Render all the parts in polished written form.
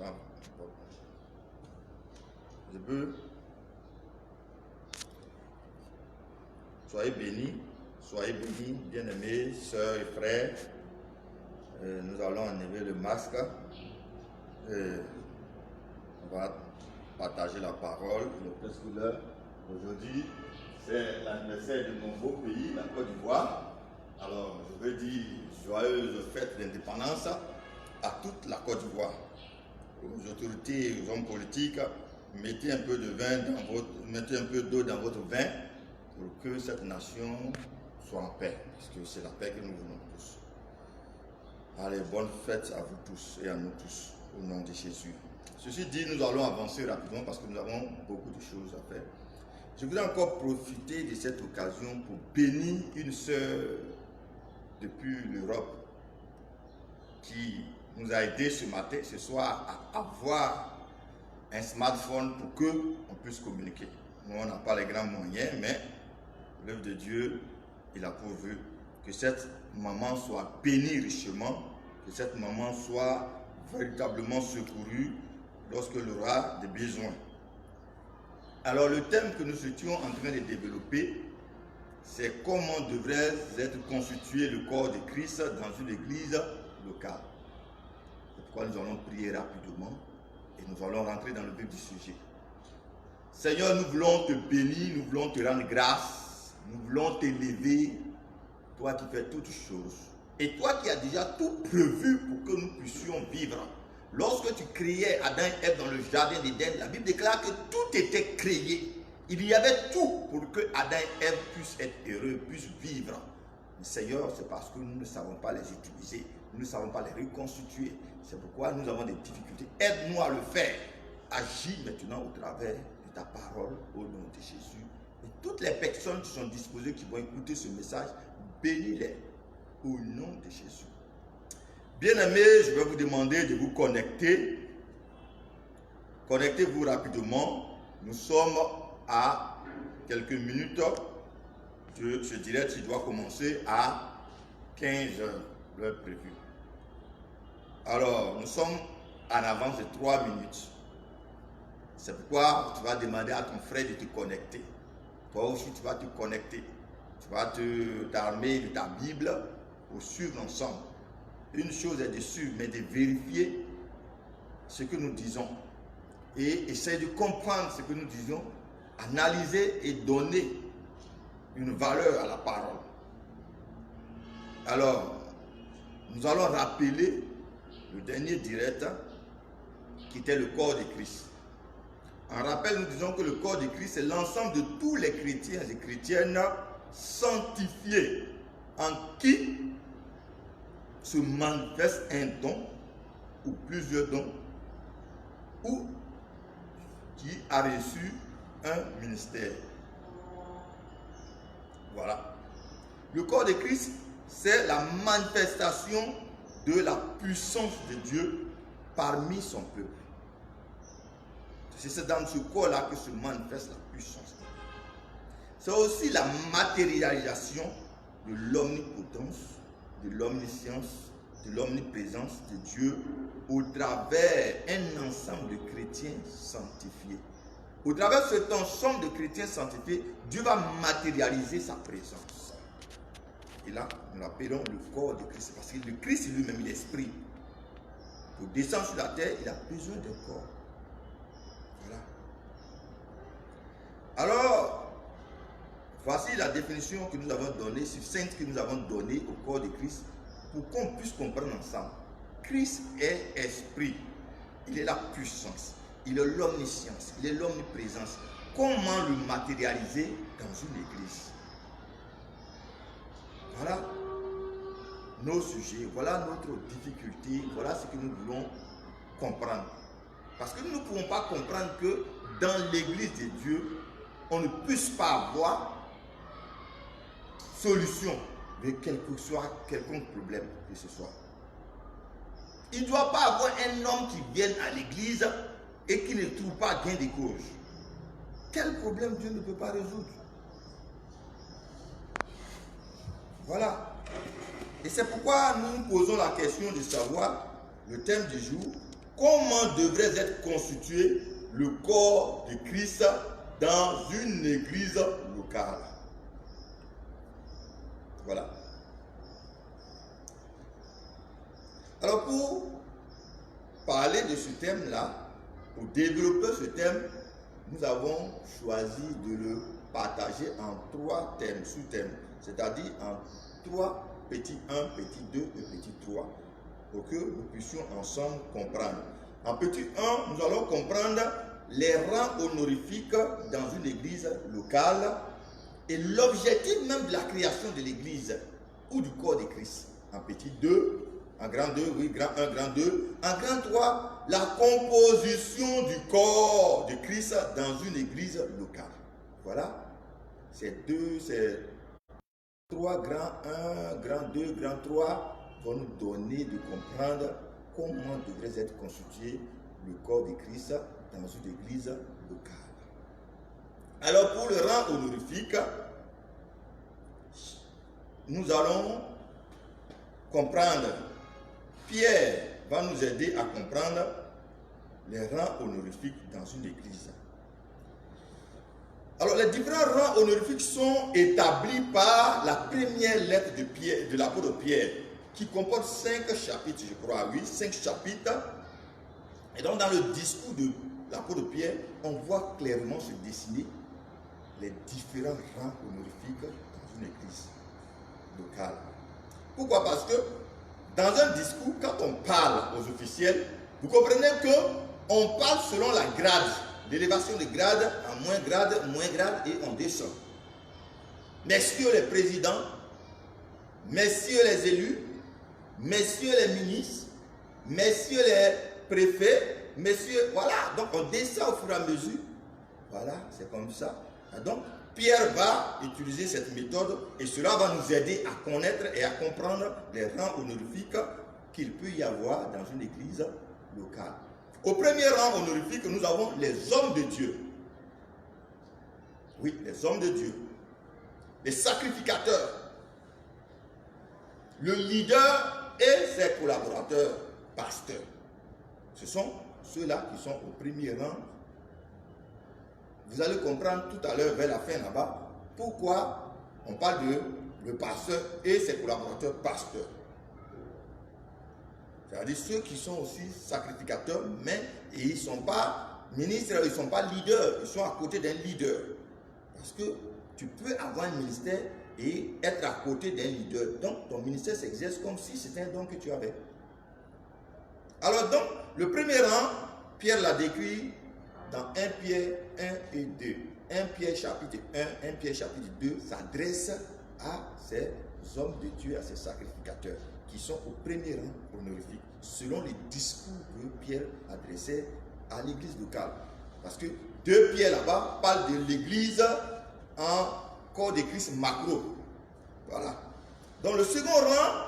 Attends. Je peux. Soyez bénis, bien-aimés, sœurs et frères. Nous allons enlever le masque. On va partager la parole. Il est presque l'heure. Aujourd'hui, c'est l'anniversaire de mon beau pays, la Côte d'Ivoire. Alors, je veux dire joyeuse fête d'indépendance à toute la Côte d'Ivoire. Aux autorités, aux hommes politiques, mettez un peu de vin dans votre, mettez un peu d'eau dans votre vin pour que cette nation soit en paix, parce que c'est la paix que nous voulons tous. Allez, bonne fête à vous tous et à nous tous, au nom de Jésus. Ceci dit, nous allons avancer rapidement parce que nous avons beaucoup de choses à faire. Je voudrais encore profiter de cette occasion pour bénir une sœur depuis l'Europe qui nous a aidé ce soir à avoir un smartphone pour qu'on puisse communiquer. Nous, on n'a pas les grands moyens, mais l'œuvre de Dieu, il a pourvu que cette maman soit bénie richement, que cette maman soit véritablement secourue lorsqu'elle aura des besoins. Alors le thème que nous étions en train de développer, c'est comment devrait être constitué le corps de Christ dans une église locale. C'est pourquoi nous allons prier rapidement et nous allons rentrer dans le vif du sujet. Seigneur, nous voulons te bénir, nous voulons te rendre grâce, nous voulons t'élever, toi qui fais toutes choses. Et toi qui as déjà tout prévu pour que nous puissions vivre. Lorsque tu créais Adam et Ève dans le jardin d'Éden, la Bible déclare que tout était créé. Il y avait tout pour que Adam et Ève puissent être heureux, puissent vivre. Mais Seigneur, c'est parce que nous ne savons pas les utiliser, nous ne savons pas les reconstituer. C'est pourquoi nous avons des difficultés. Aide-nous à le faire. Agis maintenant au travers de ta parole au nom de Jésus. Et toutes les personnes qui sont disposées, qui vont écouter ce message, bénis-les au nom de Jésus. Bien-aimés, je vais vous demander de vous connecter. Connectez-vous rapidement. Nous sommes à quelques minutes. Je dirais qu'il doit commencer à 15 heures, l'heure prévue. Alors, nous sommes en avance de 3 minutes. C'est pourquoi tu vas demander à ton frère de te connecter. Toi aussi, tu vas te connecter. Tu vas t'armer de ta Bible pour suivre ensemble. Une chose est de suivre, mais de vérifier ce que nous disons. Et essayer de comprendre ce que nous disons, analyser et donner une valeur à la parole. Alors, nous allons rappeler le dernier direct qui était le corps de Christ. En rappel, nous disons que le corps de Christ, c'est l'ensemble de tous les chrétiens et chrétiennes sanctifiés en qui se manifeste un don ou plusieurs dons ou qui a reçu un ministère. Voilà. Le corps de Christ, c'est la manifestation de la puissance de Dieu parmi son peuple. C'est dans ce corps-là que se manifeste la puissance. C'est aussi la matérialisation de l'omnipotence, de l'omniscience, de l'omniprésence de Dieu au travers un ensemble de chrétiens sanctifiés. Au travers de cet ensemble de chrétiens sanctifiés, Dieu va matérialiser sa présence. Et là, nous l'appelons le corps de Christ. Parce que le Christ lui-même, il est esprit. Pour descendre sur la terre, il a besoin d'un corps. Voilà. Alors, voici la définition que nous avons donnée, succincte que nous avons donnée au corps de Christ, pour qu'on puisse comprendre ensemble. Christ est esprit. Il est la puissance. Il est l'omniscience. Il est l'omniprésence. Comment le matérialiser dans une église? Voilà nos sujets, voilà notre difficulté, voilà ce que nous voulons comprendre. Parce que nous ne pouvons pas comprendre que dans l'église de Dieu, on ne puisse pas avoir solution de quelconque problème que ce soit. Il ne doit pas avoir un homme qui vienne à l'église et qui ne trouve pas gain de cause. Quel problème Dieu ne peut pas résoudre? Voilà. Et c'est pourquoi nous nous posons la question de savoir, le thème du jour, comment devrait être constitué le corps de Christ dans une église locale. Voilà. Alors pour parler de ce thème-là, pour développer ce thème, nous avons choisi de le partager en 3 thèmes, sous-thèmes, c'est-à-dire en 3 petits 1, petit 2 et petit 3, pour que nous puissions ensemble comprendre. En petit 1, nous allons comprendre les rangs honorifiques dans une église locale et l'objectif même de la création de l'église ou du corps de Christ. En petit 2, en grand 2, oui, grand 1, grand 2. En grand 3, la composition du corps de Christ dans une église locale. Voilà. Ces 3, grand 1, grand 2, grand 3 vont nous donner de comprendre comment devrait être constitué le corps de Christ dans une église locale. Alors pour le rang honorifique, nous allons comprendre, Pierre va nous aider à comprendre les rangs honorifiques dans une église. Alors les différents rangs honorifiques sont établis par la première lettre de Pierre, de l'apôtre Pierre, qui comporte 5 chapitres, je crois, oui, 5 chapitres. Et donc dans le discours de l'apôtre Pierre, on voit clairement se dessiner les différents rangs honorifiques dans une église locale. Pourquoi? Parce que dans un discours, quand on parle aux officiels, vous comprenez qu'on parle selon la grade, l'élévation de grade en moins grade et on descend. Messieurs les présidents, messieurs les élus, messieurs les ministres, messieurs les préfets, messieurs, voilà, donc on descend au fur et à mesure. Voilà, c'est comme ça. Donc, Pierre va utiliser cette méthode et cela va nous aider à connaître et à comprendre les rangs honorifiques qu'il peut y avoir dans une église locale. Au premier rang honorifique, nous avons les hommes de Dieu. Oui, les hommes de Dieu. Les sacrificateurs. Le leader et ses collaborateurs, pasteurs. Ce sont ceux-là qui sont au premier rang. Vous allez comprendre tout à l'heure, vers la fin là-bas, pourquoi on parle de le pasteur et ses collaborateurs pasteurs. C'est-à-dire ceux qui sont aussi sacrificateurs, mais ils ne sont pas ministres, ils ne sont pas leaders, ils sont à côté d'un leader. Parce que tu peux avoir un ministère et être à côté d'un leader. Donc ton ministère s'exerce comme si c'était un don que tu avais. Alors donc, le premier rang, Pierre l'a décrit dans 1 Pierre 1 et 2. 1 Pierre chapitre 1, 1 Pierre chapitre 2 s'adresse à ces hommes de Dieu, à ces sacrificateurs qui sont au premier rang honorifique, selon les discours que Pierre adressait à l'église locale. Parce que 2 Pierre là-bas parle de l'église en corps de Christ macro. Voilà. Dans le second rang,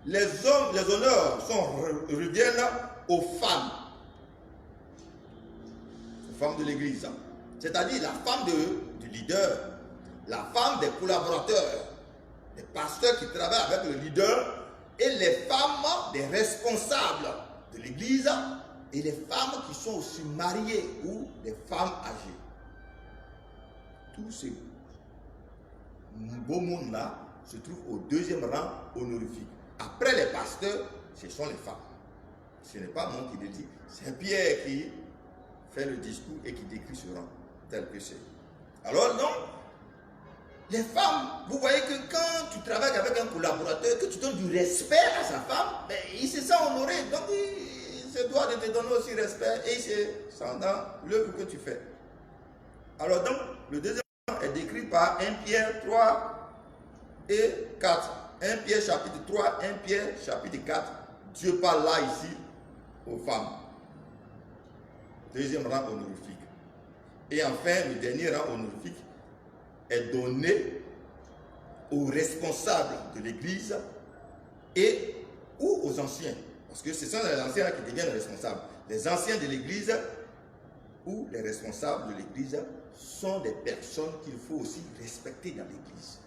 les honneurs reviennent aux femmes. Femme de l'église, c'est-à-dire la femme du leader, la femme des collaborateurs, les pasteurs qui travaillent avec le leader et les femmes des responsables de l'église et les femmes qui sont aussi mariées ou les femmes âgées. Tous ces beaux mondes-là se trouvent au deuxième rang honorifique. Après les pasteurs, ce sont les femmes. Ce n'est pas moi qui le dis, c'est Pierre qui fait le discours et qui décrit ce rang tel que c'est. Alors donc, les femmes, vous voyez que quand tu travailles avec un collaborateur, que tu donnes du respect à sa femme, ben, il se sent honoré, donc il se doit de te donner aussi respect et il se sent dans l'œuvre que tu fais. Alors donc, le deuxième rang est décrit par 1 Pierre 3 et 4. 1 Pierre chapitre 3, 1 Pierre chapitre 4. Dieu parle là ici aux femmes. Deuxième rang honorifique. Et enfin, le dernier rang honorifique est donné aux responsables de l'église et ou aux anciens. Parce que ce sont les anciens qui deviennent responsables. Les anciens de l'église ou les responsables de l'église sont des personnes qu'il faut aussi respecter dans l'église.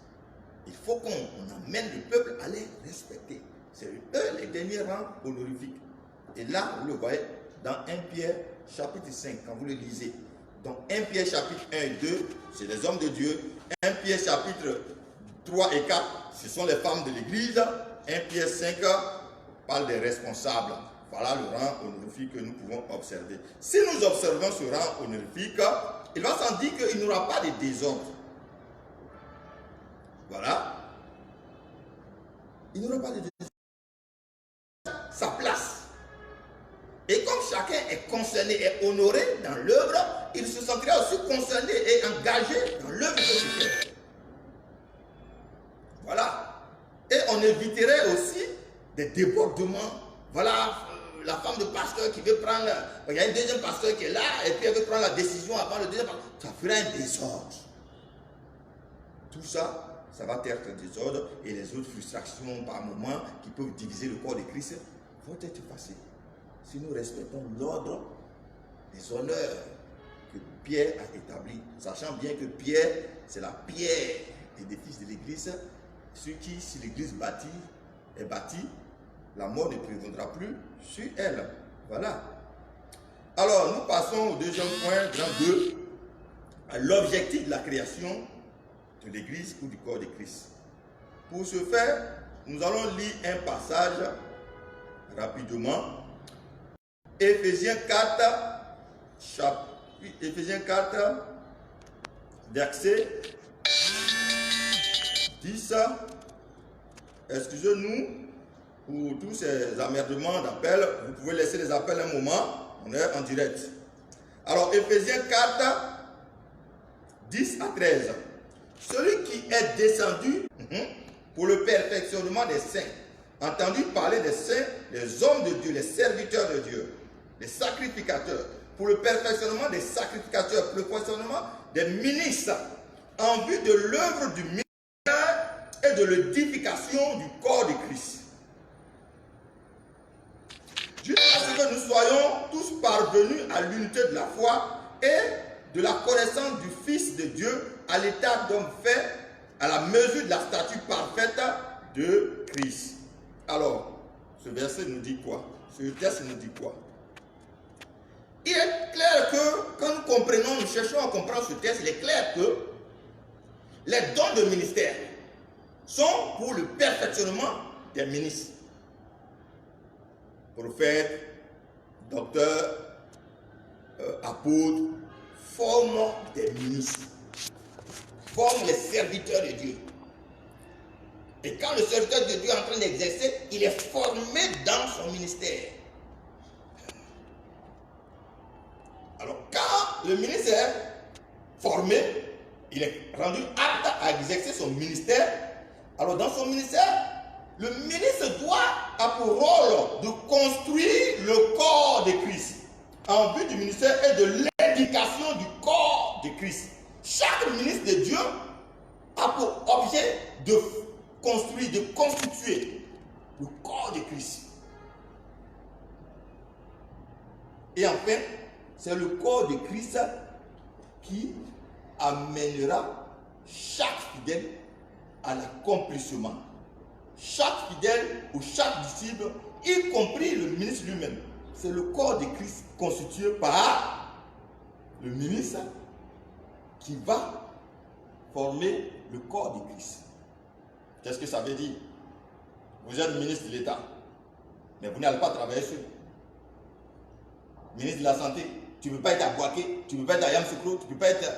Il faut qu'on amène le peuple à les respecter. C'est eux les derniers rangs honorifiques. Et là, vous le voyez dans 1 Pierre chapitre 5, quand vous le lisez. Donc 1 Pierre chapitre 1 et 2, c'est les hommes de Dieu. 1 Pierre chapitre 3 et 4, ce sont les femmes de l'église. 1 Pierre 5 parle des responsables. Voilà le rang honorifique que nous pouvons observer. Si nous observons ce rang honorifique, il va sans dire qu'il n'y aura pas de désordre. Voilà. Il n'y aura pas de désordre. Sa place. Et comme chacun est concerné et honoré dans l'œuvre, il se sentira aussi concerné et engagé dans l'œuvre de ce fait. Voilà. Et on éviterait aussi des débordements. Voilà, la femme de pasteur qui veut prendre, il y a un deuxième pasteur qui est là, et puis elle veut prendre la décision avant le deuxième pasteur. Ça fera un désordre. Tout ça, ça va être un désordre, et les autres frustrations par moment qui peuvent diviser le corps de Christ vont être effacées. Si nous respectons l'ordre, les honneurs que Pierre a établis, sachant bien que Pierre, c'est la pierre édifice de l'église, sur qui, si l'église est bâtie, la mort ne prévaudra plus sur elle. Voilà. Alors, nous passons au deuxième point, grand 2, à l'objectif de la création de l'église ou du corps de Christ. Pour ce faire, nous allons lire un passage rapidement. Éphésiens 4, verset 10. Excusez-nous pour tous ces emmerdements d'appel. Vous pouvez laisser les appels un moment. On est en direct. Alors, Éphésiens 4, 10 à 13. Celui qui est descendu pour le perfectionnement des saints. Entendu parler des saints, les hommes de Dieu, les serviteurs de Dieu, les sacrificateurs, pour le perfectionnement des sacrificateurs, pour le perfectionnement des ministres, en vue de l'œuvre du ministère et de l'édification du corps de Christ. Jusqu'à ce que nous soyons tous parvenus à l'unité de la foi et de la connaissance du Fils de Dieu, à l'état d'homme fait, à la mesure de la stature parfaite de Christ. Alors, ce verset nous dit quoi? Ce texte nous dit quoi? Il est clair que, quand nous comprenons, nous cherchons à comprendre ce texte, il est clair que les dons de ministère sont pour le perfectionnement des ministres. Prophètes, docteurs, apôtres, forment des ministres, forment les serviteurs de Dieu. Et quand le serviteur de Dieu est en train d'exercer, il est formé dans son ministère. Alors, quand le ministre est formé, il est rendu apte à exercer son ministère. Alors, dans son ministère, le ministre a pour rôle de construire le corps de Christ en vue du ministère et de l'éducation du corps de Christ. Chaque ministre de Dieu a pour objet de construire, de constituer le corps de Christ. Et enfin, c'est le corps de Christ qui amènera chaque fidèle à l'accomplissement. Chaque fidèle ou chaque disciple, y compris le ministre lui-même. C'est le corps de Christ constitué par le ministre qui va former le corps de Christ. Qu'est-ce que ça veut dire? Vous êtes ministre de l'État, mais vous n'allez pas travailler seul. Ministre de la Santé, tu ne peux pas être à Boaké, tu ne peux pas être à Yamoussoukro, tu ne peux pas être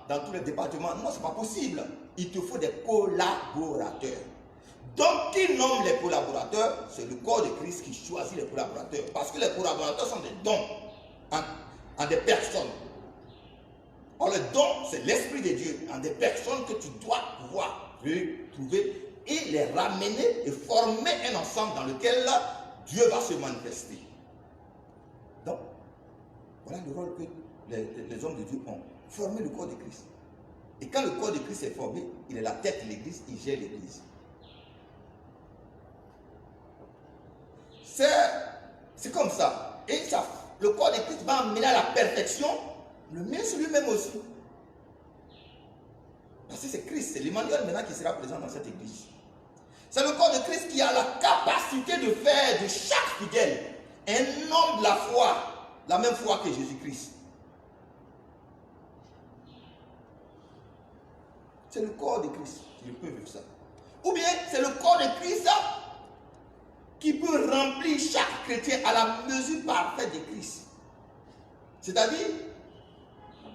dans tous les départements. Non, ce n'est pas possible. Il te faut des collaborateurs. Donc, qui nomme les collaborateurs? C'est le corps de Christ qui choisit les collaborateurs. Parce que les collaborateurs sont des dons en des personnes. Or, le don, c'est l'Esprit de Dieu en des personnes que tu dois pouvoir retrouver et les ramener et former un ensemble dans lequel Dieu va se manifester. Donc, voilà le rôle que les hommes de Dieu ont. Former le corps de Christ. Et quand le corps de Christ est formé, il est la tête de l'église, il gère l'église. C'est comme ça. Et ça, le corps de Christ va amener à la perfection le ministre lui-même aussi. Parce que c'est Christ, c'est l'Emmanuel maintenant qui sera présent dans cette église. C'est le corps de Christ qui a la capacité de faire de chaque fidèle un homme de la foi, la même foi que Jésus-Christ. C'est le corps de Christ qui peut vivre ça. Ou bien c'est le corps de Christ qui peut remplir chaque chrétien à la mesure parfaite de Christ. C'est-à-dire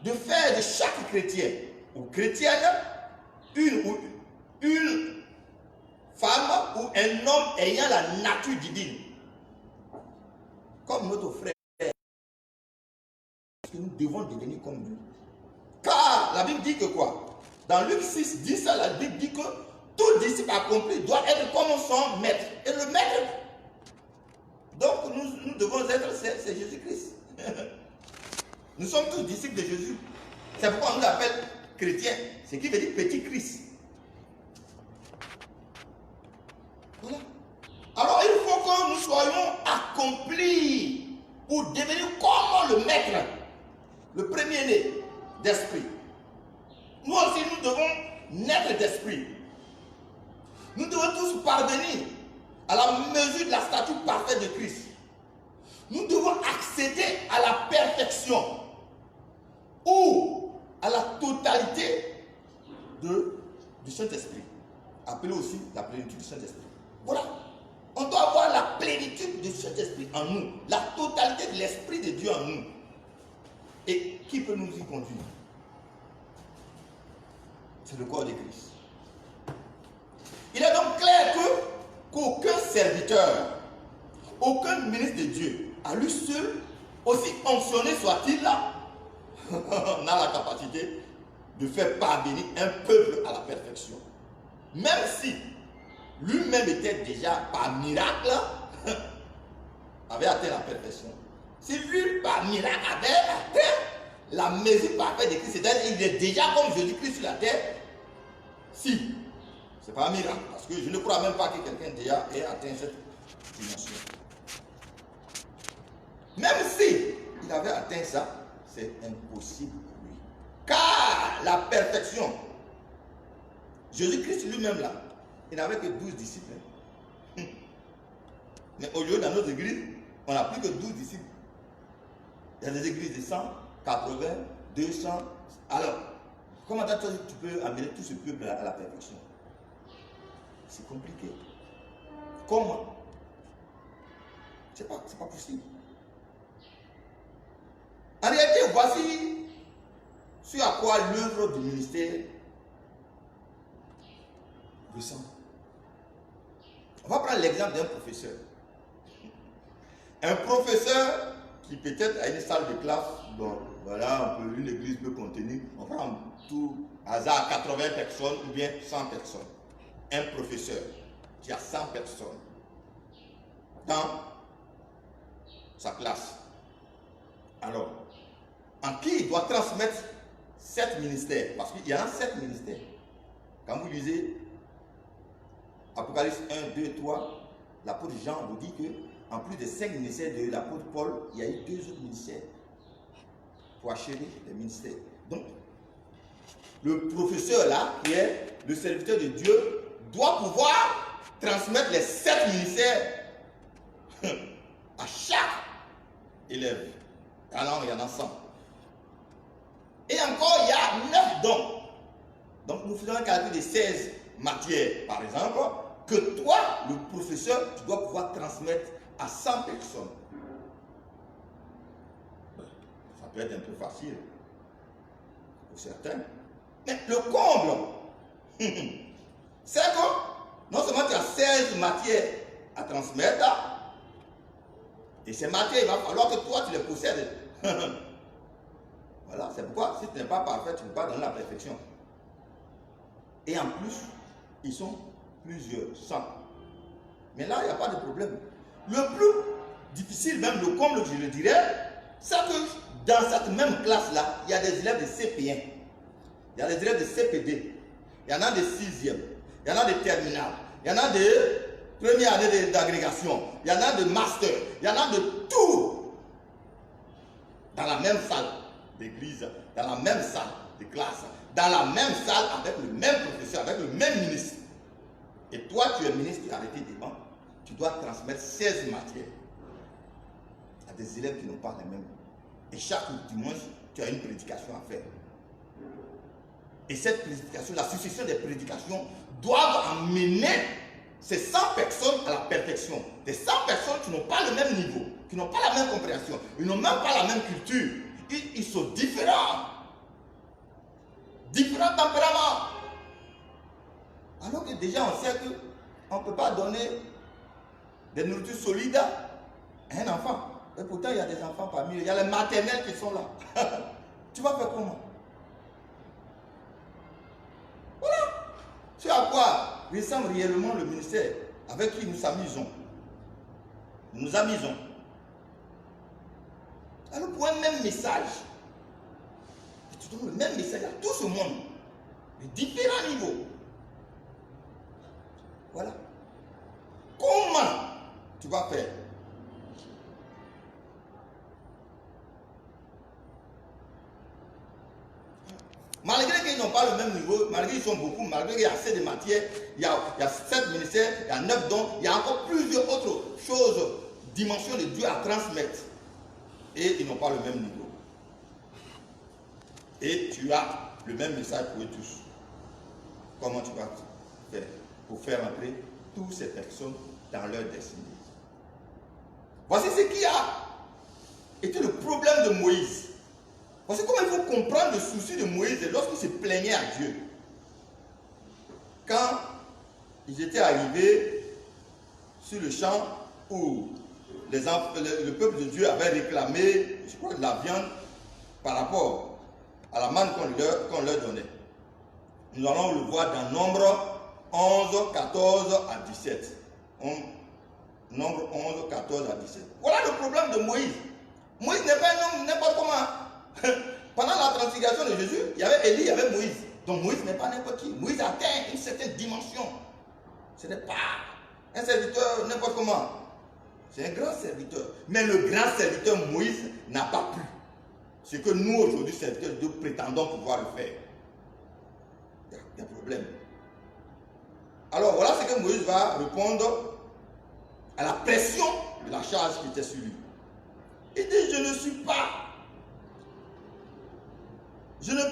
de faire de chaque chrétien ou chrétienne une femme ou un homme ayant la nature divine. Comme notre frère. Que nous devons devenir comme lui. Car la Bible dit que quoi? Dans Luc 6, 10, la Bible dit que tout disciple accompli doit être comme son maître. Et le maître, donc nous devons être, c'est Jésus-Christ. Nous sommes tous disciples de Jésus. C'est pourquoi on nous appelle chrétiens, ce qui veut dire petit Christ. Voilà. Alors il faut que nous soyons accomplis pour devenir comme le maître, le premier-né d'esprit. Nous aussi, nous devons naître d'esprit. Nous devons tous parvenir à la mesure de la stature parfaite de Christ. Nous devons accéder à la perfection ou à la totalité du Saint-Esprit. Appelé aussi la plénitude du Saint-Esprit. Voilà. On doit avoir la plénitude du Saint-Esprit en nous, la totalité de l'Esprit de Dieu en nous. Et qui peut nous y conduire? C'est le corps de Christ. Il est donc clair qu'aucun serviteur, aucun ministre de Dieu, à lui seul, aussi fonctionné soit-il là, n'a la capacité de faire parvenir un peuple à la perfection. Même si lui-même était déjà par miracle, avait atteint la perfection. Si lui, par miracle, avait atteint la mesure parfaite de Christ, c'est-à-dire qu'il est déjà comme Jésus-Christ sur la terre, si, c'est pas un miracle, parce que je ne crois même pas que quelqu'un déjà ait atteint cette dimension. Même si il avait atteint ça, c'est impossible pour lui. Car la perfection, Jésus-Christ lui-même là, il n'avait que 12 disciples. Mais aujourd'hui, dans notre église, on n'a plus que 12 disciples. Il y a des églises de 100, 80, 200. Alors, comment tu peux amener tout ce peuple à la perfection? C'est compliqué. Comment? C'est pas possible. En réalité, voici ce à quoi l'œuvre du ministère ressemble. On va prendre l'exemple d'un professeur. Un professeur qui peut-être a une salle de classe, bon, voilà, une église peut contenir, on prend tout hasard 80 personnes ou bien 100 personnes. Un professeur qui a 100 personnes dans sa classe. Alors, en qui il doit transmettre 7 ministères? Parce qu'il y en a 7 ministères. Quand vous lisez Apocalypse 1, 2, 3, l'apôtre Jean vous dit que en plus des 5 ministères de l'apôtre Paul, il y a eu 2 autres ministères pour achever les ministères. Donc, le professeur là, qui est le serviteur de Dieu, doit pouvoir transmettre les 7 ministères à chaque élève. Alors, il y en a 100. Et encore, il y a 9 dons. Donc, nous faisons un calcul de 16 matières, par exemple, que toi, le professeur, tu dois pouvoir transmettre à 100 personnes. Ça peut être un peu facile pour certains. Mais le comble, c'est que non seulement tu as 16 matières à transmettre, et ces matières, il va falloir que toi, tu les possèdes. Voilà, c'est pourquoi si tu n'es pas parfait, tu ne peux pas donner la perfection. Et en plus, ils sont plusieurs, 100. Mais là, il n'y a pas de problème. Le plus difficile, même le comble, je le dirais, c'est que dans cette même classe-là, il y a des élèves de CP1, il y a des élèves de CP2, il y en a de 6e, il y en a de terminale, il y en a de première année d'agrégation, il y en a de master, il y en a de tout dans la même salle d'église, dans la même salle de classe, dans la même salle avec le même professeur, avec le même ministre. Et toi, tu es ministre, tu es arrêté devant, tu dois transmettre 16 matières. y a des élèves qui n'ont pas les mêmes. Et chaque dimanche, tu as une prédication à faire. Et cette prédication, la succession des prédications doivent amener ces 100 personnes à la perfection. Des 100 personnes qui n'ont pas le même niveau, qui n'ont pas la même compréhension, ils n'ont même pas la même culture. Ils sont différents. Différents tempéraments. Alors que déjà on sait qu'on ne peut pas donner des nourritures solides à un enfant. Et pourtant il y a des enfants parmi eux. Il y a les maternelles qui sont là. Tu vas faire comment? Voilà. C'est à quoi ressemble réellement le ministère avec qui nous amusons. Nous nous amusons. Alors pour un même message, tu donnes le même message à tout ce monde, de différents niveaux. Voilà. Comment tu vas faire? Malgré qu'ils n'ont pas le même niveau, malgré qu'ils sont beaucoup, malgré qu'il y a assez de matières, il y a 7 ministères, il y a 9 dons, il y a encore plusieurs autres choses, dimensions de Dieu à transmettre. Et ils n'ont pas le même niveau. Et tu as le même message pour eux tous. Comment tu vas faire pour faire entrer toutes ces personnes dans leur destinée? Voici ce qui a été le problème de Moïse. Voici comment il faut comprendre le souci de Moïse lorsqu'il se plaignait à Dieu. Quand ils étaient arrivés sur le champ où le peuple de Dieu avait réclamé, je crois, de la viande par rapport à la manne qu'on leur donnait. Nous allons le voir dans Nombre 11, 14 à 17. Nombre 11, 14 à 17. Voilà le problème de Moïse. Moïse n'est pas un homme n'importe comment. Pendant la transfiguration de Jésus, il y avait Élie, il y avait Moïse. Donc Moïse n'est pas n'importe qui. Moïse atteint une certaine dimension. Ce n'est pas un serviteur n'importe comment. C'est un grand serviteur. Mais le grand serviteur Moïse n'a pas pu. Ce que nous aujourd'hui, serviteurs de Dieu, prétendons pouvoir le faire. Il y a des problèmes. Alors voilà ce que Moïse va répondre à la pression de la charge qui était sur lui. Il dit, je ne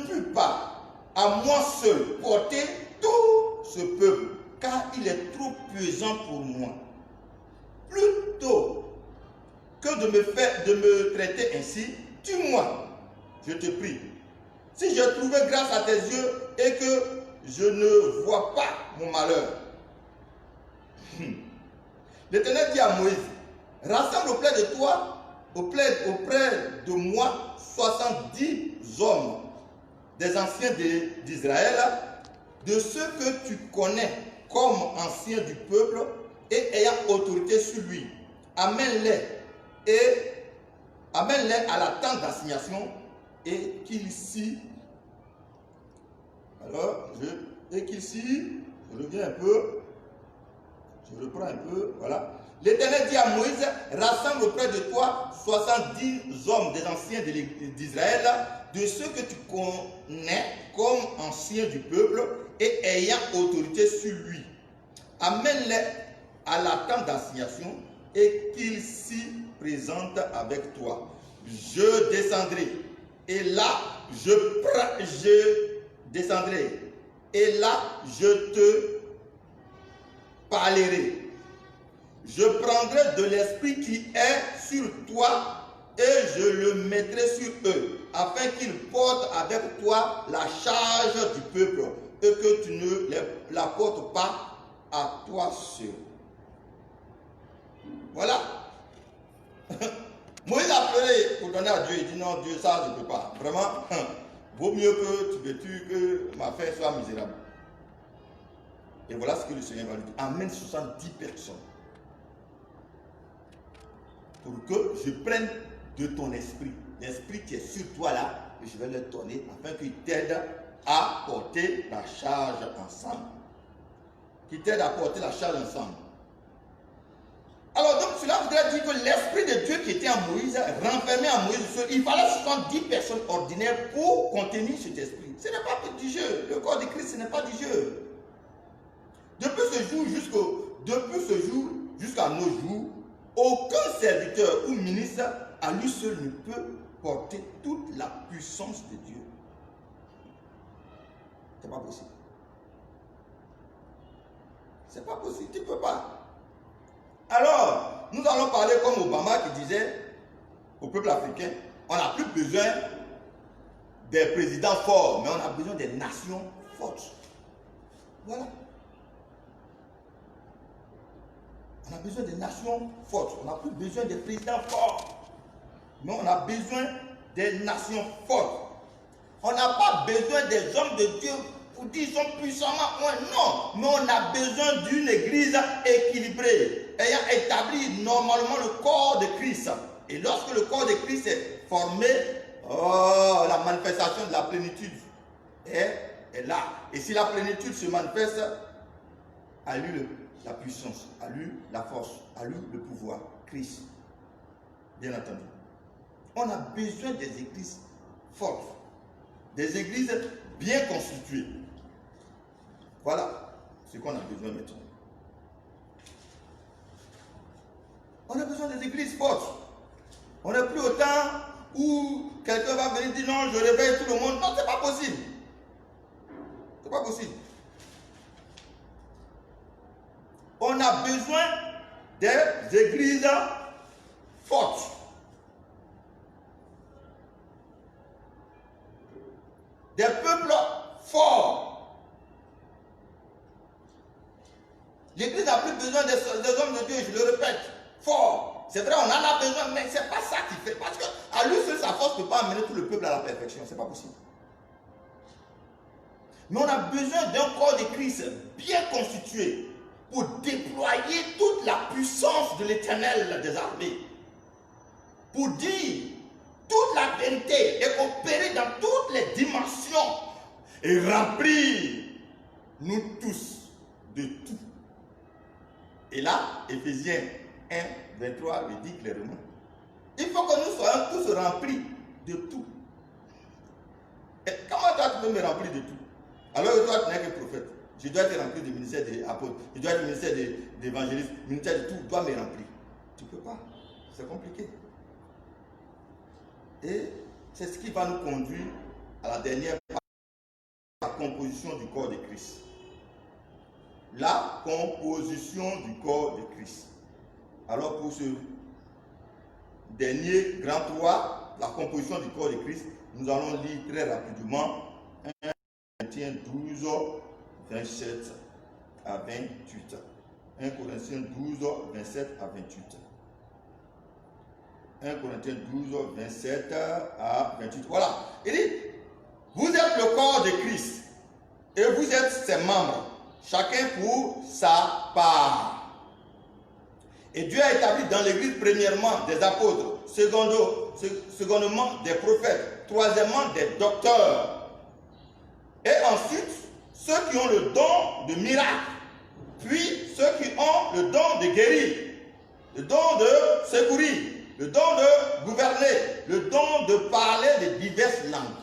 puis pas, à moi seul, porter tout ce peuple, car il est trop pesant pour moi. Plutôt que de me traiter ainsi, tue-moi, je te prie. Si j'ai trouvé grâce à tes yeux et que je ne vois pas mon malheur. L'Éternel dit à Moïse, rassemble auprès de toi, auprès de moi, 70 hommes, des anciens d'Israël, de ceux que tu connais comme anciens du peuple et ayant autorité sur lui. Amène-les à la tente d'assignation et qu'ils s'y. Alors, je reviens un peu, je reprends un peu, voilà. L'Éternel dit à Moïse, rassemble auprès de toi 70 hommes des anciens d'Israël, de ceux que tu connais comme anciens du peuple et ayant autorité sur lui. Amène-les à la tente d'assignation et qu'ils s'y présentent avec toi. Je descendrai et là je descendrai et là je te parlerai. Je prendrai de l'esprit qui est sur toi et je le mettrai sur eux, afin qu'ils portent avec toi la charge du peuple et que tu ne la portes pas à toi seul. Voilà. Moïse a pleuré pour donner à Dieu. Il dit non, Dieu, ça je ne peux pas. Vraiment, vaut mieux que tu me tues que ma fin soit misérable. Et voilà ce que le Seigneur va lui dire. Amène 70 personnes. Pour que je prenne de ton esprit, l'esprit qui est sur toi là, et je vais le donner afin qu'il t'aide à porter la charge ensemble. Qu'il t'aide à porter la charge ensemble. Alors donc cela voudrait dire que l'esprit de Dieu qui était en Moïse, renfermé en Moïse, il fallait 70 personnes ordinaires pour contenir cet esprit. Ce n'est pas du jeu. Le corps de Christ, ce n'est pas du jeu. Depuis ce jour jusqu'à nos jours, aucun serviteur ou ministre à lui seul ne peut porter toute la puissance de Dieu. C'est pas possible. C'est pas possible, tu ne peux pas. Alors, nous allons parler comme Obama qui disait au peuple africain, on n'a plus besoin des présidents forts, mais on a besoin des nations fortes. Voilà. On a besoin des nations fortes. On n'a plus besoin des présidents forts, mais on a besoin des nations fortes. On n'a pas besoin des hommes de Dieu pour dire qu'ils sont puissamment loin. Non, mais on a besoin d'une église équilibrée, ayant établi normalement le corps de Christ. Et lorsque le corps de Christ est formé, oh, la manifestation de la plénitude est là. Et si la plénitude se manifeste, à lui la puissance, à lui la force, à lui le pouvoir, Christ. Bien entendu. On a besoin des églises fortes, des églises bien constituées. Voilà ce qu'on a besoin maintenant. On a besoin des églises fortes. On n'est plus au temps où quelqu'un va venir dire non, je réveille tout le monde. Non, c'est pas possible. C'est pas possible. On a besoin des églises fortes. Des peuples forts. L'église n'a plus besoin des hommes de Dieu, je le répète, forts. C'est vrai, on en a besoin, mais ce n'est pas ça qui fait. Parce qu'à lui seul, sa force ne peut pas amener tout le peuple à la perfection. Ce n'est pas possible. Mais on a besoin d'un corps de Christ bien constitué pour déployer toute la puissance de l'Éternel des armées. Pour dire toute la vérité et opérer dans toutes les dimensions et remplir nous tous de tout. Et là, Éphésiens 1, 23 le dit clairement. Il faut que nous soyons tous remplis de tout. Et comment toi tu peux me remplir de tout? Alors que toi tu n'es que prophète. Je dois être rempli du ministère des apôtres. Je dois être du ministère d'évangéliste. Le ministère de tout doit me remplir. Tu ne peux pas. C'est compliqué. Et c'est ce qui va nous conduire à la dernière partie, la composition du corps de Christ. La composition du corps de Christ. Alors pour ce dernier grand 3, la composition du corps de Christ, nous allons lire très rapidement 1 Corinthiens 12, 27 à 28. 1 Corinthiens 12, 27 à 28. 1 Corinthiens 12, 27 à 28. Voilà. Il dit, vous êtes le corps de Christ et vous êtes ses membres, chacun pour sa part. Et Dieu a établi dans l'église premièrement des apôtres, secondement des prophètes, troisièmement des docteurs. Et ensuite, ceux qui ont le don de miracle, puis ceux qui ont le don de guérir, le don de secourir, le don de gouverner, le don de parler de diverses langues.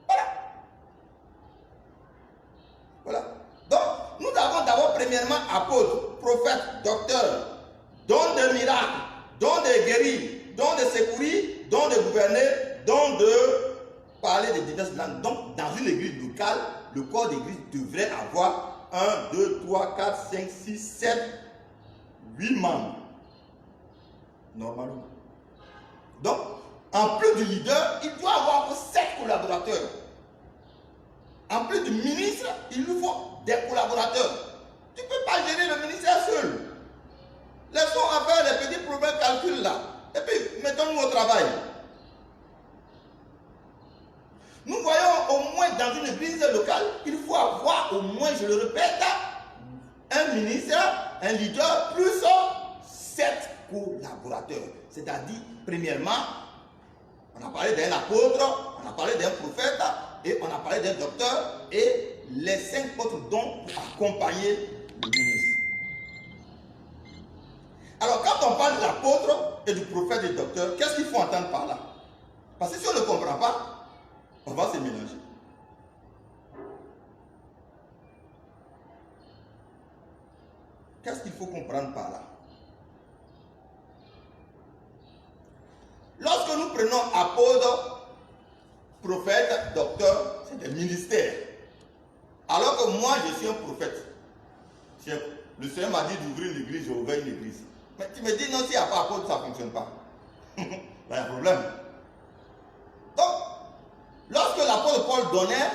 Voilà. Voilà. Donc, nous avons d'abord premièrement apôtres, prophètes, docteurs, don de miracles, don de guérir, don de secourir, don de gouverner, don de parler de diverses langues. Donc, dans une église locale, le corps d'église devrait avoir 1, 2, 3, 4, 5, 6, 7, 8 membres. Normalement. Donc, en plus du leader, il doit avoir 7 collaborateurs. En plus du ministre, il nous faut des collaborateurs. Tu ne peux pas gérer le ministère seul. Laissons à faire les petits problèmes calculs là. Et puis, mettons-nous au travail. Nous voyons au moins dans une église locale, il faut avoir au moins, je le répète, un ministre, un leader, plus 7 collaborateurs. C'est-à-dire, premièrement, on a parlé d'un apôtre, on a parlé d'un prophète, et on a parlé d'un docteur, et les 5 autres dons pour accompagner le ministre. Alors, quand on parle de l'apôtre et du prophète et du docteur, qu'est-ce qu'il faut entendre par là? Parce que si on ne comprend pas, on va se mélanger. Qu'est-ce qu'il faut comprendre par là? prenons apôtre, prophète, docteur, c'est des ministères. Alors que moi, je suis un prophète. Le Seigneur m'a dit d'ouvrir une église, j'ai ouvert une église. Mais tu me dis non, s'il n'y a pas apôtre, ça ne fonctionne pas. Il y a un problème. Donc, lorsque l'apôtre Paul donnait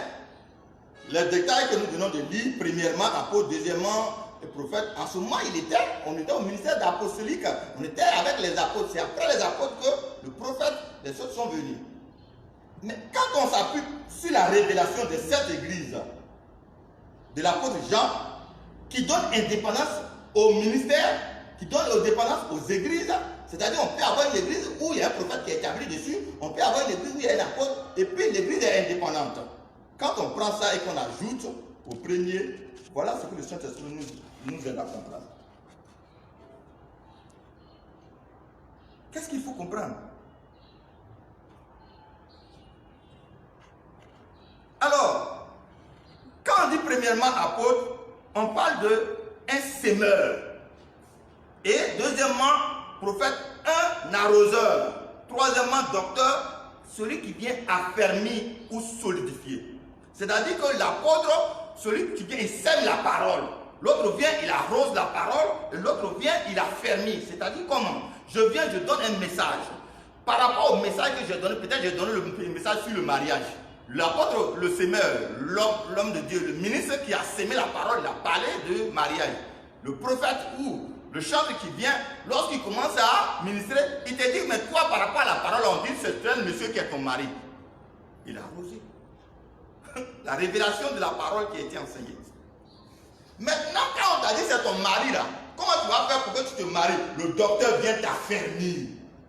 les détails que nous venons de lire, premièrement apôtre, deuxièmement prophète, en ce moment on était au ministère d'apostolique, on était avec les apôtres. C'est après les apôtres que le prophète, les autres sont venus. Mais quand on s'appuie sur la révélation de cette église, de l'apôtre Jean, qui donne indépendance au ministère, qui donne indépendance aux églises, c'est-à-dire on peut avoir une église où il y a un prophète qui est établi dessus, on peut avoir une église où il y a un apôtre, et puis l'église est indépendante. Quand on prend ça et qu'on ajoute au premier, voilà ce que le Saint-Esprit nous aide à comprendre. Qu'est-ce qu'il faut comprendre? Alors, quand on dit premièrement apôtre, on parle d'un sémeur. Et deuxièmement, prophète, un arroseur. Troisièmement, docteur, celui qui vient affermir ou solidifier. C'est-à-dire que l'apôtre, celui qui vient, il sème la parole. L'autre vient, il arrose la parole. Et l'autre vient, il affermit. C'est-à-dire comment? Je viens, je donne un message. Par rapport au message que j'ai donné, peut-être j'ai donné le message sur le mariage. L'apôtre, le sémeur, l'homme de Dieu, le ministre qui a sémé la parole, il a parlé de mariage. Le prophète ou le chantre qui vient, lorsqu'il commence à ministrer, il te dit, mais toi par rapport à la parole, on dit, c'est tel monsieur qui est ton mari. Il a arrosé. La révélation de la parole qui a été enseignée. Maintenant, quand on t'a dit c'est ton mari là, comment tu vas faire pour que tu te maries? Le docteur vient t'affermir.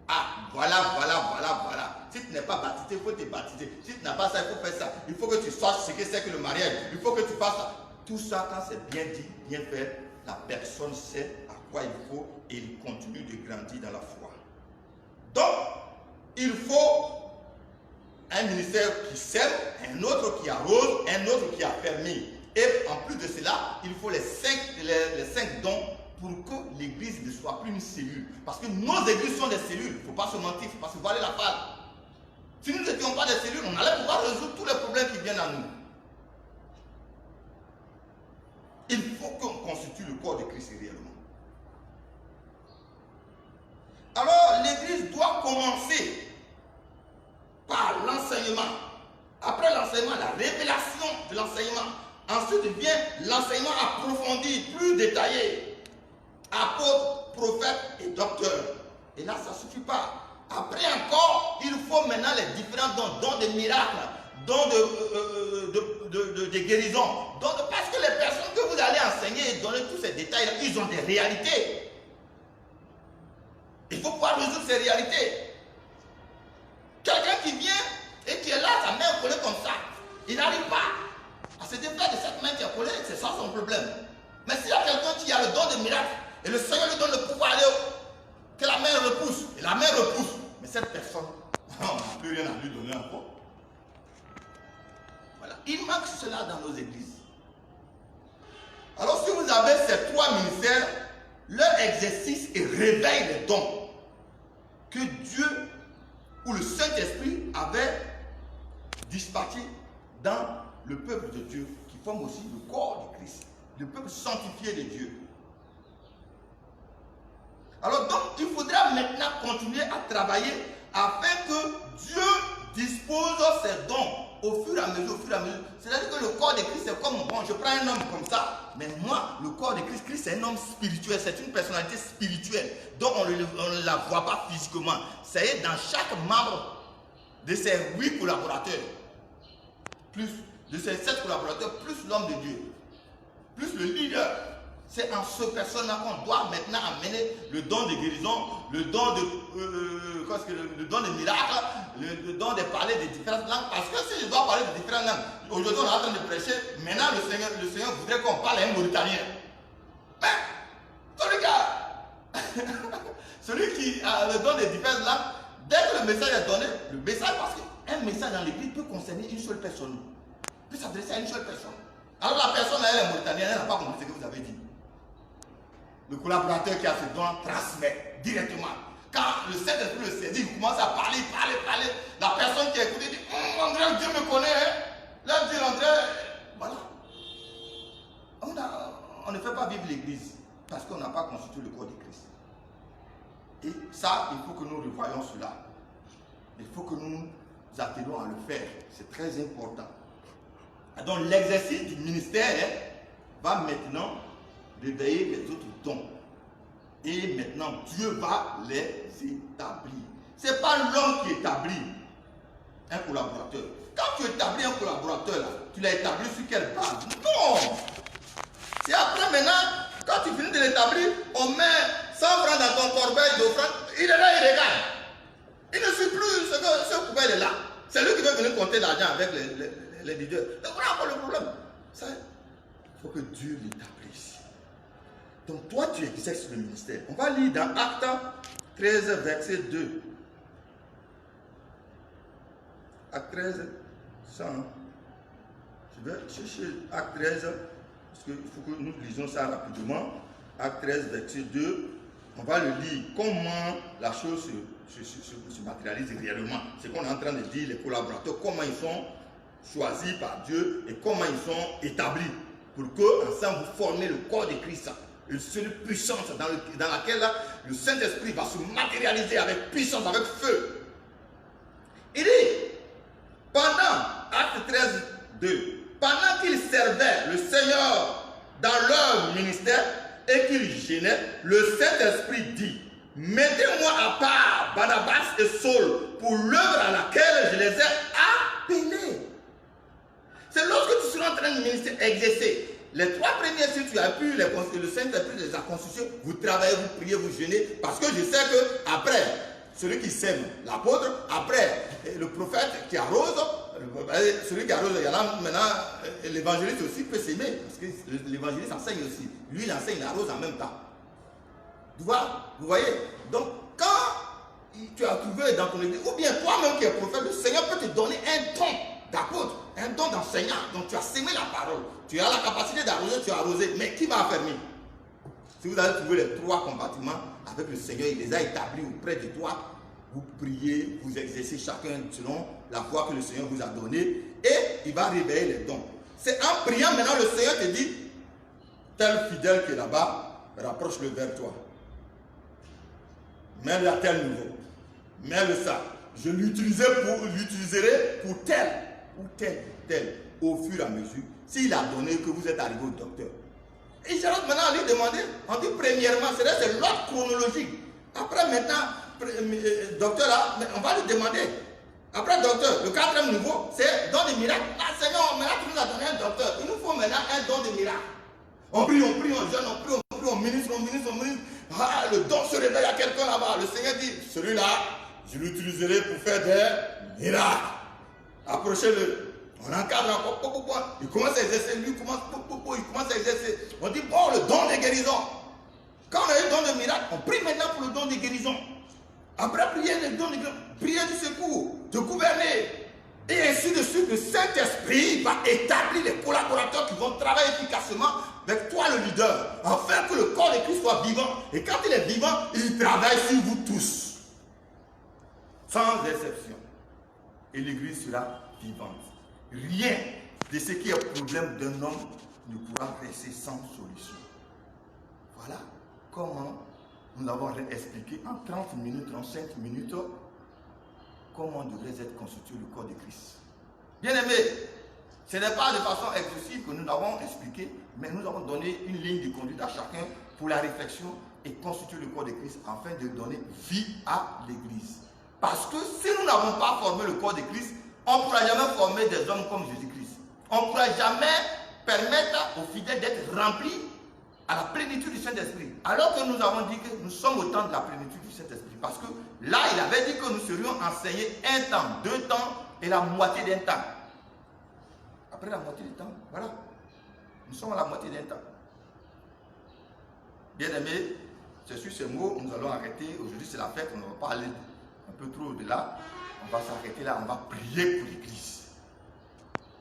Ah, voilà. Si tu n'es pas baptisé, il faut te baptiser. Si tu n'as pas ça, il faut faire ça. Il faut que tu saches ce que c'est que le mariage. Il faut que tu fasses ça. Tout ça, quand c'est bien dit, bien fait, la personne sait à quoi il faut et il continue de grandir dans la foi. Donc, il faut un ministère qui sème, un autre qui arrose, un autre qui affermit. Et en plus de cela, il faut les cinq dons pour que l'église ne soit plus une cellule. Parce que nos églises sont des cellules. Il ne faut pas se mentir, il ne faut pas se voiler la face. Si nous n'étions pas des cellules, on allait pouvoir résoudre tous les problèmes qui viennent à nous. Il faut qu'on constitue le corps de Christ réellement. Alors, l'église doit commencer par l'enseignement. Après l'enseignement, la révélation de l'enseignement. Ensuite vient l'enseignement approfondi, plus détaillé. Apôtre, prophète et docteur. Et là, ça ne suffit pas. Après encore, il faut maintenant les différents dons de miracles, dons de guérison. Parce que les personnes que vous allez enseigner et donner tous ces détails, ils ont des réalités. Il faut pouvoir résoudre ces réalités. Quelqu'un qui vient et qui est là, sa main collée comme ça, il n'arrive pas à se défaire de cette main qui est collée, c'est ça son problème. Mais s'il y a quelqu'un qui a le don de miracle, et le Seigneur lui donne le pouvoir d'aller, que la main repousse, et la main repousse, mais cette personne, on n'a plus rien à lui donner encore. Voilà, il manque cela dans nos églises. Alors si vous avez ces trois ministères, leur exercice et réveille les dons que Dieu ou le Saint-Esprit avait dispatchés dans le peuple de Dieu, qui forme aussi le corps de Christ, le peuple sanctifié de Dieu. Alors donc, il faudra maintenant continuer à travailler afin que Dieu dispose ses dons au fur et à mesure, C'est-à-dire que le corps de Christ, c'est comme, bon, je prends un homme comme ça, mais moi, le corps de Christ, c'est un homme spirituel, c'est une personnalité spirituelle, donc on ne la voit pas physiquement. C'est dans chaque membre de ces 8 collaborateurs, plus de ces 7 collaborateurs, plus l'homme de Dieu, plus le leader. C'est en ce personne-là qu'on doit maintenant amener le don de guérison, le don de miracle, le don de parler de différentes langues. Parce que si je dois parler de différentes langues, aujourd'hui on est en train de prêcher, maintenant le Seigneur voudrait qu'on parle à un Mauritanien. Mais, celui qui a le don de différentes langues, dès que le message est donné, le message, parce qu'un message dans l'église peut concerner une seule personne, peut s'adresser à une seule personne. Alors la personne, elle est Mauritanienne, elle n'a pas compris ce que vous avez dit. Le collaborateur qui a ce don transmet directement. Quand le Saint-Esprit le saisit, il commence à parler. La personne qui écoute dit, André, Dieu me connaît. Hein? Là, dit André, voilà. On ne fait pas vivre l'église parce qu'on n'a pas constitué le corps de Christ. Et ça, il faut que nous revoyions cela. Il faut que nous nous attelions à le faire. C'est très important. Donc l'exercice du ministère va maintenant réveiller les autres dons. Et maintenant, Dieu va les établir. Ce n'est pas l'homme qui établit un collaborateur. Quand tu établis un collaborateur, là, tu l'as établi sur quelle base? Non! C'est après maintenant, quand tu finis de l'établir, on met 100 francs dans ton corbeille d'offrande, il est là, il regarde. Il ne suit plus ce couvert est là. C'est lui qui veut venir compter l'argent avec les leaders. Donc voilà encore le problème. Il faut que Dieu l'établisse. Donc toi, tu exerces le ministère. On va lire dans Actes 13, verset 2. Actes 13, 100. Je vais chercher Actes 13, parce qu'il faut que nous lisions ça rapidement. Actes 13, verset 2. On va le lire. Comment la chose se matérialise réellement. C'est qu'on est en train de dire, les collaborateurs, comment ils sont choisis par Dieu et comment ils sont établis pour qu'ensemble vous formez le corps de Christ. Une seule puissance dans laquelle le Saint-Esprit va se matérialiser avec puissance, avec feu. Il dit, pendant, Acte 13, 2, pendant qu'ils servaient le Seigneur dans leur ministère et qu'ils gênaient, le Saint-Esprit dit, mettez-moi à part Barnabas et Saul pour l'œuvre à laquelle je les ai appelés. C'est lorsque tu seras en train de ministère exercer. Les 3 premiers, si tu as pu, le Saint-Esprit les a constitués, vous travaillez, vous priez, vous jeûnez, parce que je sais que après, celui qui sème, l'apôtre, après, le prophète qui arrose, celui qui arrose, il y en a maintenant, l'évangéliste aussi peut s'aimer, parce que l'évangéliste enseigne aussi. Lui, il enseigne, il arrose en même temps. Vous voyez? Donc, quand tu as trouvé dans ton église, ou bien toi-même qui es prophète, le Seigneur peut te donner un don d'apôtre, un don d'enseignant. Donc, tu as sémé la parole. Tu as la capacité d'arroser, tu as arrosé. Mais qui va affermir? Si vous avez trouvé les 3 compartiments avec le Seigneur, il les a établis auprès de toi. Vous priez, vous exercez chacun selon la foi que le Seigneur vous a donnée. Et il va réveiller les dons. C'est en priant maintenant, le Seigneur te dit, tel fidèle qui est là-bas, rapproche-le vers toi. Mets-le à tel niveau. Mets-le ça. Je l'utiliserai pour tel ou tel au fur et à mesure. S'il a donné que vous êtes arrivé au docteur. Et je rentre maintenant à lui demander, on dit premièrement, c'est l'ordre chronologique. Après maintenant, docteur là, on va lui demander. Après docteur, le 4e niveau, c'est don de miracle. Ah Seigneur, maintenant tu nous as donné un docteur. Il nous faut maintenant un don de miracle. On prie, on jeûne, on ministre. Ah, le don se réveille à quelqu'un là-bas. Le Seigneur dit, celui-là, je l'utiliserai pour faire des miracles. Approchez-le. On encadre encore, il commence à exercer, lui il commence à exercer. On dit, bon, le don de guérison. Quand on a eu le don de miracle, on prie maintenant pour le don de guérison. Après, prier le don de guérison, prier du secours, de gouverner. Et ainsi de suite, le Saint-Esprit va établir les collaborateurs qui vont travailler efficacement avec toi, le leader, afin que le corps de Christ soit vivant. Et quand il est vivant, il travaille sur vous tous. Sans exception. Et l'église sera vivante. Rien de ce qui est problème d'un homme ne pourra rester sans solution. Voilà comment nous avons expliqué en 30 minutes, en 5 minutes, comment devrait être constitué le corps de Christ. Bien aimé, ce n'est pas de façon excessive que nous l'avons expliqué, mais nous avons donné une ligne de conduite à chacun pour la réflexion et constituer le corps de Christ afin de donner vie à l'église. Parce que si nous n'avons pas formé le corps de Christ, on ne pourra jamais former des hommes comme Jésus-Christ. On ne pourra jamais permettre aux fidèles d'être remplis à la plénitude du Saint-Esprit. Alors que nous avons dit que nous sommes au temps de la plénitude du Saint-Esprit. Parce que là, il avait dit que nous serions enseignés 1 temps, 2 temps et la moitié d'un temps. Après la moitié du temps, voilà. Nous sommes à la moitié d'un temps. Bien aimés, c'est sur ces mots, nous allons arrêter. Aujourd'hui, c'est la fête, on ne va pas aller un peu trop au-delà. On va s'arrêter là, on va prier pour l'église.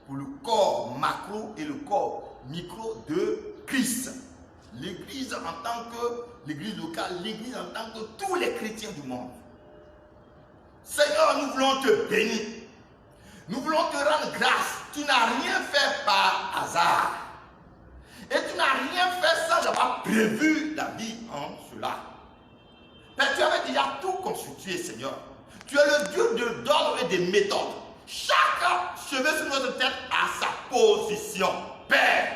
Pour le corps macro et le corps micro de Christ. L'église en tant que l'église locale, l'église en tant que tous les chrétiens du monde. Seigneur, nous voulons te bénir. Nous voulons te rendre grâce. Tu n'as rien fait par hasard. Et tu n'as rien fait sans avoir prévu la vie en cela. Père, tu avais déjà tout constitué, Seigneur. Tu es le Dieu d'ordre et des méthodes. Chaque cheveu sur notre tête a sa position. Père,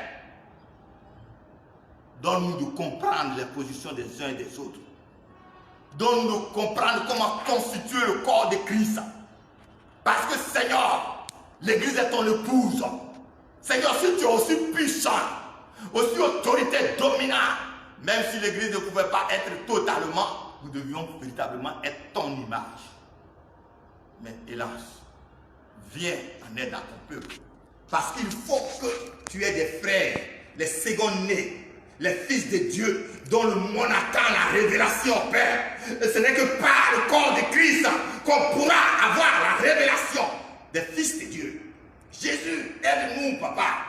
donne-nous de comprendre les positions des uns et des autres. Donne-nous de comprendre comment constituer le corps de Christ. Parce que, Seigneur, l'Église est ton épouse. Seigneur, si tu es aussi puissant, aussi autorité dominante, même si l'Église ne pouvait pas être totalement, nous devions véritablement être ton image. Mais hélas, viens en aide à ton peuple. Parce qu'il faut que tu aies des frères, les seconds-nés, les fils de Dieu, dont le monde attend la révélation, Père. Et ce n'est que par le corps de Christ qu'on pourra avoir la révélation des fils de Dieu. Jésus, aide-nous, Papa.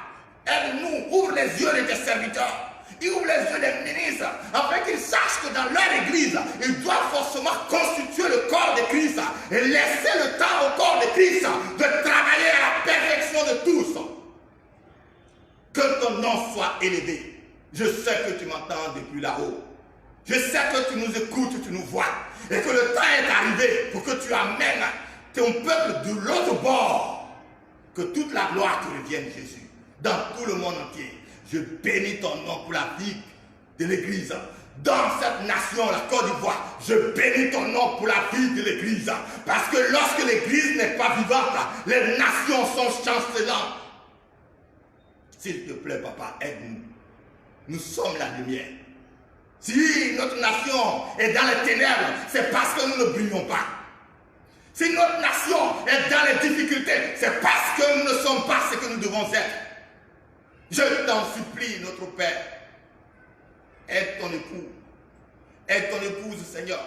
Aide-nous, ouvre les yeux de tes serviteurs. Ouvre les yeux des ministres, afin qu'ils sachent que dans leur église, ils doivent forcément constituer le corps de Christ et laisser le temps au corps de Christ de travailler à la perfection de tous. Que ton nom soit élevé. Je sais que tu m'entends depuis là-haut. Je sais que tu nous écoutes, tu nous vois. Et que le temps est arrivé pour que tu amènes ton peuple de l'autre bord. Que toute la gloire te revienne, Jésus, dans tout le monde entier. Je bénis ton nom pour la vie de l'Église. Dans cette nation, la Côte d'Ivoire, je bénis ton nom pour la vie de l'Église. Parce que lorsque l'Église n'est pas vivante, les nations sont chancelantes. S'il te plaît, Papa, aide-nous. Nous sommes la lumière. Si notre nation est dans les ténèbres, c'est parce que nous ne brillons pas. Si notre nation est dans les difficultés, c'est parce que nous ne sommes pas ce que nous devons être. Je t'en supplie, notre Père, aide ton époux, aide ton épouse, Seigneur,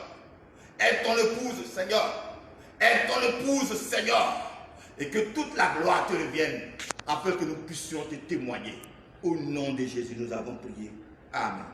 aide ton épouse, Seigneur, aide ton épouse, Seigneur, et que toute la gloire te revienne, afin que nous puissions te témoigner. Au nom de Jésus, nous avons prié. Amen.